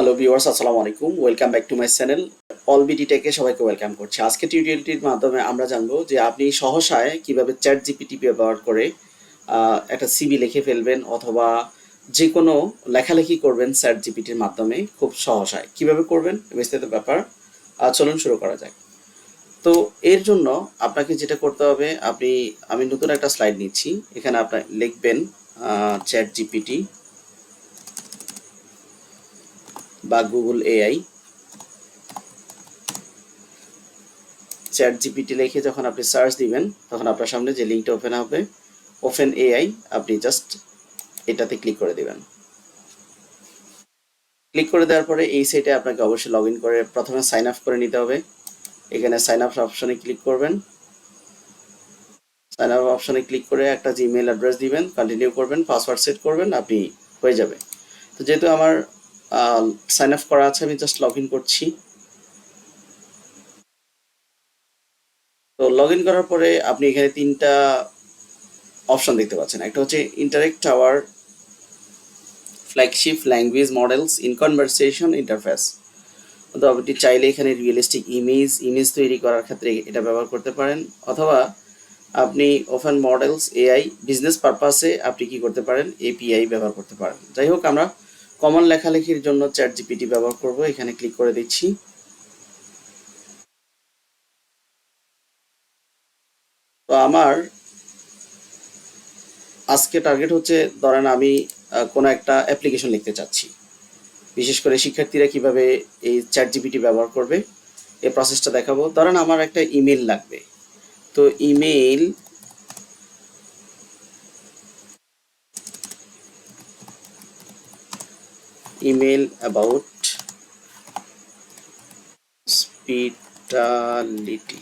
Hello viewers, আসসালামু আলাইকুম। Welcome back to my channel. All BD টেকে সবাইকে ওয়েলকাম করছি। আজকে টিউটোরিয়ালটির মাধ্যমে আমরা জানবো যে আপনি সহসায় কিভাবে চ্যাট জিপিটি ব্যবহার করে একটা সিভি লিখে ফেলবেন অথবা যে কোনো লেখালেখি করবেন চ্যাট জিপিটির মাধ্যমে খুব সহসায় কিভাবে করবেন বিস্তারিত ব্যাপার। চলুন শুরু করা যাক। তো এর জন্য আপনাকে যেটা করতে হবে, আমি নতুন একটা স্লাইড নিচ্ছি। এখানে আপনি লিখবেন চ্যাট জিপিটি বা গুগল এআই। চ্যাট জিপিটি লিখে যখন আপনি সার্চ দিবেন তখন আপনার সামনে যে লিঙ্কটা ওপেন হবে, ওপেন এআই, আপনি জাস্ট এটাতে ক্লিক করে দিবেন। ক্লিক করে দেওয়ার পরে এই সাইটে আপনাকে অবশ্যই লগ ইন করে প্রথমে সাইন আপ করে নিতে হবে। এখানে সাইন আপ অপশনে ক্লিক করবেন। সাইন আপ অপশনে ক্লিক করে একটা জিমেইল অ্যাড্রেস দিবেন, কন্টিনিউ করবেন, পাসওয়ার্ড সেট করবেন, আপনি হয়ে যাবে। তো যেহেতু আমার সাইন আপ করা আছে, আমি জাস্ট লগ ইন করছি। তো লগ ইন করার পরে আপনি এখানে তিনটা অপশন দেখতে পাচ্ছেন। একটা হচ্ছে interact tower flagship language models in conversation interface. তো আপনি চাইলে এখানে রিয়েলিস্টিক ইমেজ তৈরি করার ক্ষেত্রে এটা ব্যবহার করতে পারেন, অথবা আপনি ওপেন মডেলস এআই বিজনেস পারপাসে আপনি কি করতে পারেন, এপিআই ব্যবহার করতে পারেন। যাই হোক, আমরা কমন লেখালেখির জন্য চ্যাট জিপিটি ব্যবহার করব। এখানে ক্লিক করে দিচ্ছি। তো আমার আজকে টার্গেট হচ্ছে, ধরেন আমি কোনো একটা অ্যাপ্লিকেশন লিখতে চাচ্ছি, বিশেষ করে শিক্ষার্থীরা কিভাবে এই চ্যাট জিপিটি ব্যবহার করবে এই প্রসেসটা দেখাবো। ধরেন আমার একটা ইমেল লাগবে। তো ইমেল অ্যাবাউট হসপিটালিটি,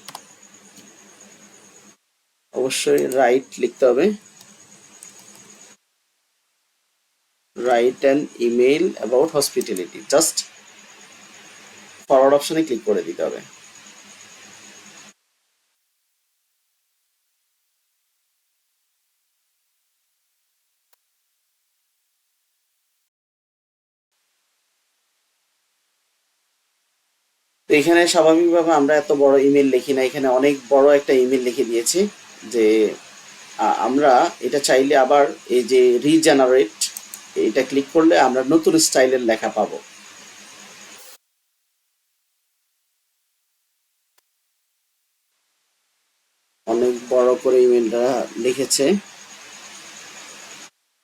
অবশ্যই রাইট লিখতে হবে। Write an email about hospitality, just forward অপশনে ক্লিক করে দিতে হবে। তো এখানে স্বাভাবিকভাবে আমরা এত বড় ইমেল লিখি না, এখানে অনেক বড় একটা ইমেল লিখে দিয়েছি। যে আমরা এটা চাইলে আবার এই যে রিজেনারেট, এটা ক্লিক করলে আমরা নতুন স্টাইলের লেখা পাবো। অনেক বড় করে ইমেলটা লিখেছে।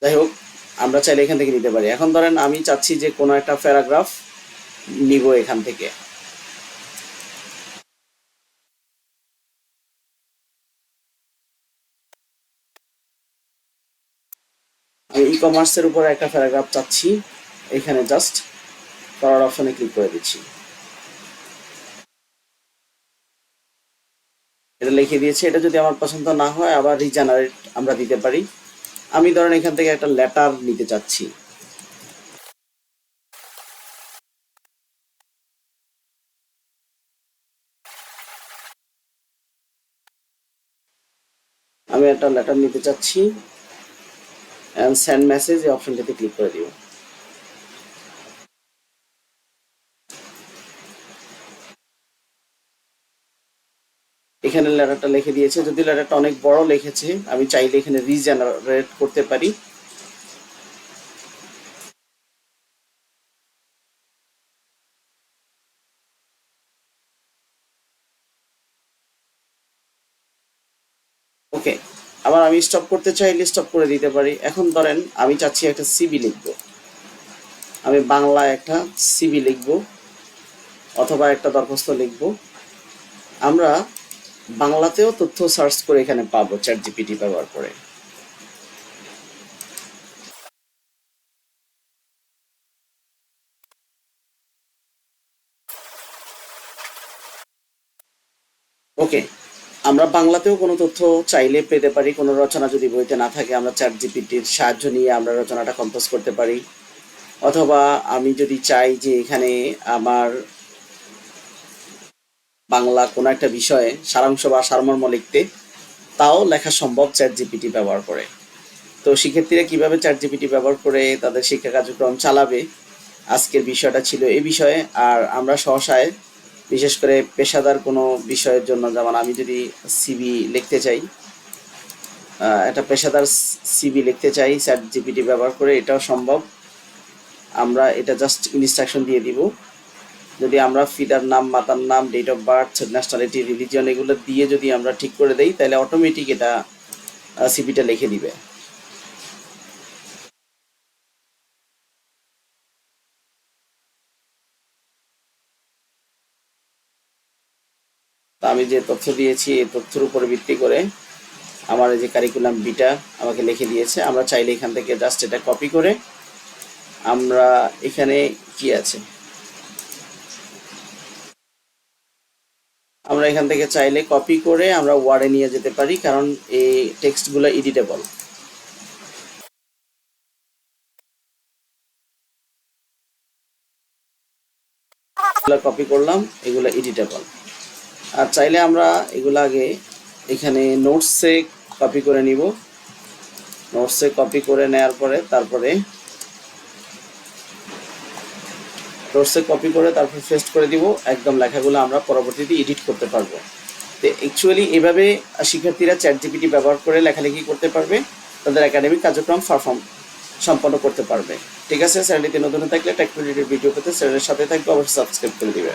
যাই হোক, আমরা চাইলে এখান থেকে নিতে পারি। এখন ধরেন আমি চাচ্ছি যে কোনো একটা প্যারাগ্রাফ নিব এখান থেকে। আমি ই কমার্সের উপরে একটা প্যারাগ্রাফ চাচ্ছি, এখানে জাস্ট ফরওয়ার্ড অপশনে ক্লিক করে দিচ্ছি। এটা লিখে দিয়েছে। এটা যদি আমার পছন্দ না হয় আবার রিজেনারেট আমরা দিতে পারি। আমি ধরেন এখান থেকে একটা লেটার নিতে চাচ্ছি। আমি একটা লেটার নিতে চাচ্ছি, এন্ড সেন্ড মেসেজ এই অপশনটাতে ক্লিক করে দিব। এখানে লেটারটা লিখে দিয়েছে। যদি লেটারটা অনেক বড় লিখেছে, আমি চাইলে এখানে রিজেনারেট করতে পারি। ওকে, আবার আমি স্টপ করতে চাইলে স্টপ করে দিতে পারি। এখন ধরেন আমি চাচ্ছি একটা সিভি লিখব, আমি বাংলা একটা সিভি লিখব অথবা একটা দরখাস্ত লিখব। আমরা বাংলাতেও তথ্য সার্চ করে এখানে পাবো চ্যাট জিপিটি ব্যবহার করে। ওকে, আমরা বাংলাতেও কোনো তথ্য চাইলে পেতে পারি। কোনো রচনা যদি বইতে না থাকে, আমরা চ্যাট জিপিটির সাহায্য নিয়ে আমরা রচনাটা কম্পোজ করতে পারি। অথবা আমি যদি চাই যে এখানে আমার বাংলা কোনো একটা বিষয়ে সারাংশ বা সারমর্ম লিখতে, তাও লেখা সম্ভব চ্যাট জিপিটি ব্যবহার করে। তো শিক্ষার্থীরা কিভাবে চ্যাট জিপিটি ব্যবহার করে তাদের শিক্ষা কার্যক্রম চালাবে আজকের বিষয়টা ছিল এই বিষয়ে। আর আমরা সহসায় বিশেষ করে পেশাদার কোনো বিষয়ের জন্য, যেমন আমি যদি সিভি লিখতে চাই, একটা পেশাদার সিভি লিখতে চাই চ্যাট জিপিটি ব্যবহার করে, এটাও সম্ভব। আমরা এটা জাস্ট ইনস্ট্রাকশন দিয়ে দিব। যদি আমরা পিতার নাম, মাতার নাম, date of birth, nationality, religion এগুলো দিয়ে যদি আমরা ঠিক করে দেই, তাহলে অটোমেটিক এটা সিভিটা লিখে দিবে। তো আমি যে তথ্য দিয়েছি এই তথ্যের উপরে ভিত্তি করে আমার এই যে কারিকুলাম বিটা আমাকে লিখে দিয়েছে। আমরা চাইলে এখান থেকে জাস্ট এটা কপি করে আমরা এখানে কি আছে, আমরা এখান থেকে চাইলে কপি করে আমরা ওয়ার্ডে নিয়ে যেতে পারি, কারণ এই টেক্সটগুলো এডিটেবল। কপি করলাম, এগুলো এডিটেবল। আর চাইলে আমরা এগুলো আগে এখানে নোটসে কপি করে নিব। নোটসে কপি করে নেওয়ার পরে তারপরে পেস্ট করে দিব। একদম লেখাগুলো আমরা পরবর্তীতে এডিট করতে পারবো। তো অ্যাকচুয়ালি এভাবে শিক্ষার্থীরা চ্যাট জিপিটি ব্যবহার করে লেখালেখি করতে পারবে, তাদের একাডেমিক কার্যক্রম সম্পন্ন করতে পারবে। ঠিক আছে, চ্যানেলটিতে নতুন থাকলে টেক রিলেটেড ভিডিও পেতে চ্যানেলের সাথে থাকবে, অবশ্যই সাবস্ক্রাইব করে দিবে।